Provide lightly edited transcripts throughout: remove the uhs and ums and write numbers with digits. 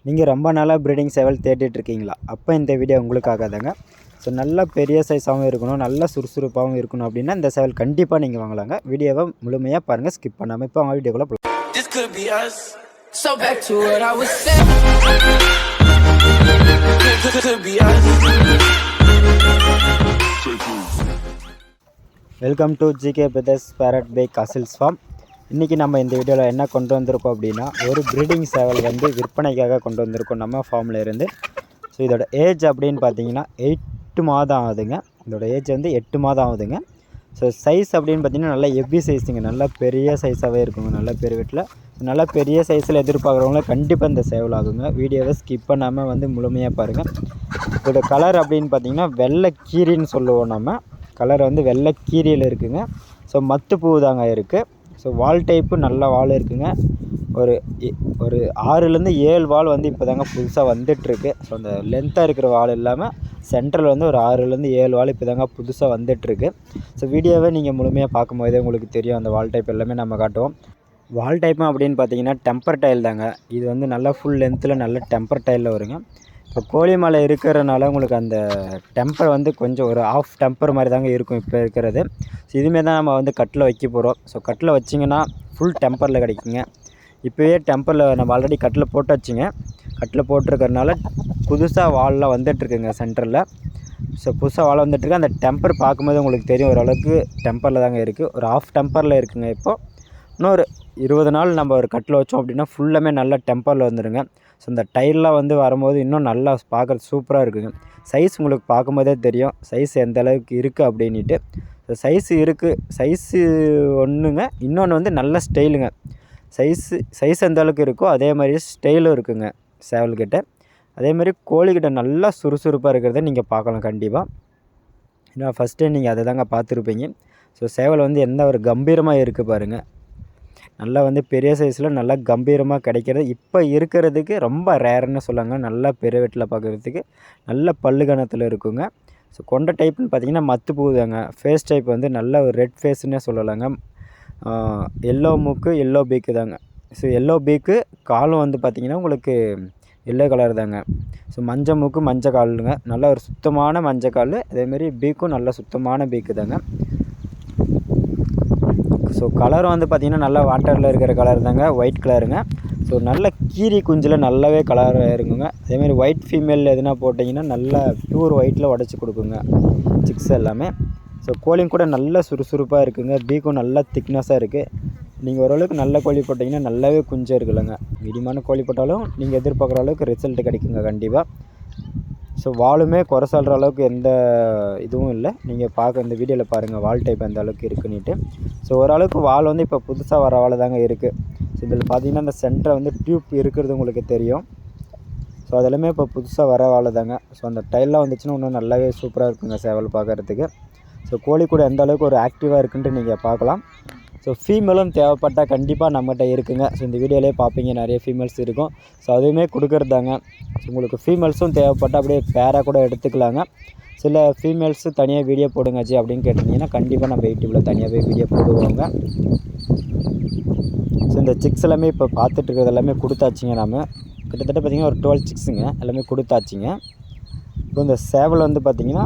நீங்கள் ரொம்ப நாளாக ப்ரீடிங் சேவல் தேடிட்டுருக்கீங்களா? அப்போ இந்த வீடியோ உங்களுக்காக தாங்க. ஸோ நல்லா பெரிய சைஸாகவும் இருக்கணும், நல்லா சுறுசுறுப்பாகவும் இருக்கணும் அப்படின்னா இந்த சேவல் கண்டிப்பாக நீங்கள் வாங்கலாங்க. வீடியோவை முழுமையாக பாருங்கள், ஸ்கிப் பண்ணாமல். இப்போ அவங்க வீடியோக்குள்ளே போகலாம். Welcome to GK Brothers parrot by Castles farm. இன்றைக்கி நம்ம இந்த வீடியோவில் என்ன கொண்டு வந்திருக்கோம் அப்படின்னா, ஒரு ப்ரீடிங் சேவல் வந்து விற்பனைக்காக கொண்டு வந்திருக்கோம் நம்ம ஃபார்மில் இருந்து. ஸோ இதோட ஏஜ் அப்படின்னு பார்த்தீங்கன்னா 8 மாதம் ஆகுதுங்க. இதோட ஏஜ் வந்து 8 மாதம் ஆகுதுங்க. ஸோ சைஸ் அப்படின்னு பார்த்தீங்கன்னா நல்லா ஹெவி சைஸுங்க, நல்லா பெரிய சைஸாகவே இருக்குங்க. நல்ல பெரிய வீட்டில் நல்லா பெரிய சைஸில் எதிர்பார்க்குறவங்கள கண்டிப்பாக இந்த சேவல் ஆகுங்க. வீடியோவை ஸ்கிப் பண்ணாமல் வந்து முழுமையாக பாருங்கள். இதோட கலர் அப்படின்னு பார்த்தீங்கன்னா வெள்ளை கீரின்னு சொல்லுவோம் நம்ம. கலர் வந்து வெள்ளை கீரியில் இருக்குங்க. ஸோ மத்து பூ தாங்க இருக்குது. ஸோ வால் டைப்பு நல்ல வால் இருக்குங்க. ஒரு 6லேருந்து 7 வால் வந்து இப்போ தாங்க புதுசாக வந்துட்டுருக்கு. ஸோ அந்த லென்த்தாக இருக்கிற வால் இல்லாமல் சென்ட்ரல் வந்து ஒரு 6லேருந்து 7 வால் இப்போ தாங்க புதுசாக வந்துட்டுருக்கு. ஸோ வீடியோவை நீங்கள் முழுமையாக பார்க்கும்போதே உங்களுக்கு தெரியும், அந்த வால் டைப் எல்லாமே நம்ம காட்டுவோம். வால் டைப்பும் அப்படின்னு பார்த்தீங்கன்னா டெம்பர் டைல் தாங்க. இது வந்து நல்லா ஃபுல் லென்த்தில் நல்ல டெம்பர் டைலில் வருங்க. இப்போ கோழி மலை இருக்கிறனால உங்களுக்கு அந்த டெம்பர் வந்து கொஞ்சம் ஒரு ஆஃப் டெம்பர் மாதிரி தாங்க இருக்கும் இப்போ இருக்கிறது. ஸோ இதுமாரி தான் நம்ம வந்து கட்டில் வைக்க போகிறோம். ஸோ கட்டில் வச்சிங்கன்னா ஃபுல் டெம்பரில் கிடைக்குங்க. இப்போயே டெம்பரில் நம்ம ஆல்ரெடி கட்டில் போட்டு வச்சுங்க. கட்டில் போட்டிருக்கறனால புதுசாக வால்லாம் வந்துட்டுருக்குங்க சென்டரில். ஸோ புதுசாக வால் வந்துட்டுருக்கு. அந்த டெம்பர் பார்க்கும்போது உங்களுக்கு தெரியும், ஓரளவுக்கு டெம்பரில் தாங்க இருக்குது. ஒரு ஆஃப் டெம்பரில் இருக்குங்க. இப்போது இன்னொரு 20 நாள் நம்ம ஒரு கட்டில் வச்சோம் அப்படின்னா ஃபுல்லாமே நல்லா டெம்பரில் வந்துடுங்க. ஸோ இந்த டைல்லாம் வந்து வரும்போது இன்னும் நல்லா பார்க்குறது சூப்பராக இருக்குங்க. சைஸ் உங்களுக்கு பார்க்கும்போதே தெரியும் சைஸ் எந்த அளவுக்கு இருக்குது அப்படின்ட்டு. ஸோ சைஸு இருக்குது, சைஸு ஒன்றுங்க. இன்னொன்று வந்து நல்ல ஸ்டைலுங்க. சைஸ் எந்த அளவுக்கு இருக்கோ அதே மாதிரி ஸ்டைலும் இருக்குங்க சேவல்கிட்ட. அதேமாதிரி கோழிக்கிட்ட நல்லா சுறுசுறுப்பாக இருக்கிறத நீங்கள் பார்க்கலாம் கண்டிப்பாக. ஏன்னா ஃபஸ்ட்டே நீங்கள் அதை தாங்க பார்த்துருப்பீங்க. ஸோ சேவல் வந்து எந்த ஒரு கம்பீரமாக இருக்குது பாருங்கள். நல்லா வந்து பெரிய சைஸில் நல்லா கம்பீரமாக கிடைக்கிறது இப்போ இருக்கிறதுக்கு ரொம்ப ரேர்னு சொல்லாங்க. நல்லா பெரிய வீட்டில் பார்க்குறதுக்கு நல்ல பல்லு கணத்தில் இருக்குங்க. ஸோ கொண்ட டைப்புன்னு பார்த்தீங்கன்னா மத்து போகுதாங்க. ஃபேஸ் டைப் வந்து நல்ல ஒரு ரெட் ஃபேஸ்ன்னே சொல்லலாங்க. எல்லோ மூக்கு எல்லோ பீக்கு தாங்க. ஸோ எல்லோ பீக்கு காலும் வந்து பார்த்திங்கன்னா உங்களுக்கு எல்லோ கலர் தாங்க. ஸோ மஞ்சள் மூக்கு மஞ்சள் காலுங்க. நல்ல ஒரு சுத்தமான மஞ்சள் கால். அதேமாரி பீக்கும் நல்ல சுத்தமான பீக்கு தாங்க. ஸோ கலரும் வந்து பார்த்திங்கன்னா நல்லா வாட்டரில் இருக்கிற கலர் தாங்க, ஒயிட் கலருங்க. ஸோ நல்ல கீரி குஞ்சில் நல்லாவே கலர் இருக்குங்க. அதேமாதிரி ஒயிட் ஃபீமேல் எதுனா போட்டிங்கன்னா நல்லா ப்யூர் ஒயிட்டில் உடச்சி கொடுக்குங்க சிக்ஸ் எல்லாமே. ஸோ கோழியும் கூட நல்ல சுறுசுறுப்பாக இருக்குங்க. பீக்கும் நல்லா திக்னஸாக இருக்குது. நீங்கள் ஓரளவுக்கு நல்ல கோழி போட்டிங்கன்னா நல்லாவே குஞ்சு இருக்குல்லங்க. மீடியமான கோழி போட்டாலும் நீங்கள் எதிர்பார்க்குற அளவுக்கு ரிசல்ட் கிடைக்குங்க கண்டிப்பாக. ஸோ வாலுமே குறை சொல்கிற அளவுக்கு எந்த இதுவும் இல்லை. நீங்கள் இந்த வீடியோவில் பாருங்கள் வால் டைப் எந்த அளவுக்கு இருக்குன்னுட்டு. ஸோ ஓரளவுக்கு வால் வந்து இப்போ புதுசாக வர வால் தாங்க இருக்குது. ஸோ இதில் பார்த்தீங்கன்னா அந்த சென்டரை வந்து டியூப் இருக்கிறது உங்களுக்கு தெரியும். ஸோ அதெல்லாமே இப்போ புதுசாக வர வால் தாங்க. ஸோ அந்த டைல்லாம் வந்துச்சுன்னா இன்னும் நல்லாவே சூப்பராக இருக்குங்க சேவல் பார்க்குறதுக்கு. ஸோ கோழி கூட எந்த அளவுக்கு ஒரு ஆக்டிவாக இருக்குன்ட்டு நீங்கள் பார்க்கலாம். ஸோ ஃபீமேலும் தேவைப்பட்டால் கண்டிப்பாக நம்மகிட்ட இருக்குங்க. ஸோ இந்த வீடியோலேயே பார்ப்பீங்க நிறைய ஃபீமேல்ஸ் இருக்கும். ஸோ அதுவுமே கொடுக்குறதாங்க. ஸோ உங்களுக்கு ஃபீமேல்ஸும் தேவைப்பட்டால் அப்படியே பேராக கூட எடுத்துக்கலாங்க. சில ஃபீமேல்ஸு தனியாக வீடியோ போடுங்கச்சு அப்படின்னு கேட்டிங்கன்னா கண்டிப்பாக நம்ம யூடியூப்பில் தனியாகவே வீடியோ போடுவோங்க. ஸோ இந்த சிக்ஸ் எல்லாமே இப்போ பார்த்துட்டு இருக்கிறது எல்லாமே கொடுத்தாச்சுங்க. நம்ம கிட்டத்தட்ட பார்த்திங்கன்னா ஒரு 12 சிக்ஸுங்க எல்லாமே கொடுத்தாச்சுங்க. இப்போ இந்த சேவல் வந்து பார்த்திங்கன்னா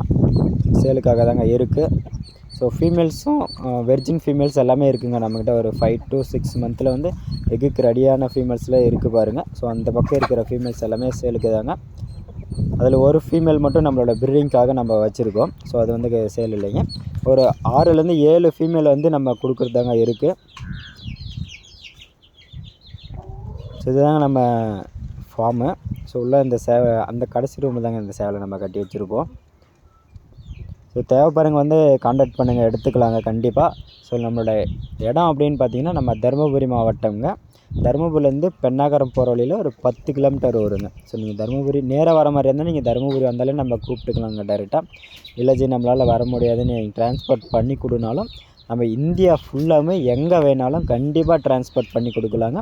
சேலுக்காக தாங்க இருக்குது. ஸோ ஃபீமேல்ஸும் வெர்ஜின் ஃபீமேல்ஸ் எல்லாமே இருக்குங்க நம்மக்கிட்ட. ஒரு 5 to 6 மந்தில் வந்து எக்குக்கு ரெடியான ஃபீமேல்ஸில் இருக்குது பாருங்கள். ஸோ அந்த பக்கம் இருக்கிற ஃபீமேல்ஸ் எல்லாமே சேலுக்கு தாங்க. அதில் ஒரு ஃபீமேல் மட்டும் நம்மளோட ப்ரீடிங்காக நம்ம வச்சுருக்கோம். ஸோ அது வந்து சேல் இல்லைங்க. ஒரு 6லேருந்து 7 ஃபீமேல் வந்து நம்ம கொடுக்குறதாங்க இருக்குது. ஸோ இதுதாங்க நம்ம ஃபார்மு. ஸோ உள்ள இந்த அந்த கடைசி ரூமில் தாங்க இந்த சேவலை நம்ம கட்டி வச்சுருக்கோம். ஸோ தேவைப்படுறவங்க வந்து கான்டாக்ட் பண்ணுங்கள், எடுத்துக்கலாங்க கண்டிப்பாக. ஸோ நம்மளோட இடம் அப்படின்னு பார்த்தீங்கன்னா நம்ம தருமபுரி மாவட்டம்ங்க. தருமபுரிலேருந்து பெண்ணாகரம் போகிற வழியில் ஒரு 10 கிலோமீட்டர் வருங்க. ஸோ நீங்கள் தருமபுரி நேராக வர மாதிரி இருந்தால் நீங்கள் தருமபுரி வந்தாலே நம்ம கூப்பிட்டுக்கலாங்க டைரெக்டாக. இல்லைஜி நம்மளால் வர முடியாதுன்னு நீங்கள் ட்ரான்ஸ்போர்ட் பண்ணி கொடுனாலும் நம்ம இந்தியா ஃபுல்லாமே எங்கே வேணாலும் கண்டிப்பாக ட்ரான்ஸ்போர்ட் பண்ணி கொடுக்கலாங்க.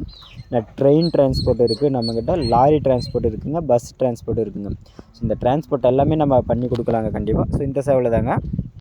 ட்ரெயின் டிரான்ஸ்போர்ட் இருக்குது நம்மக்கிட்ட, லாரி டிரான்ஸ்போர்ட் இருக்குதுங்க, பஸ் டிரான்ஸ்போர்ட் இருக்குதுங்க. ஸோ இந்த டிரான்ஸ்போர்ட் எல்லாமே நம்ம பண்ணி கொடுக்கலாங்க கண்டிப்பாக. ஸோ இந்த சேவல் தாங்க.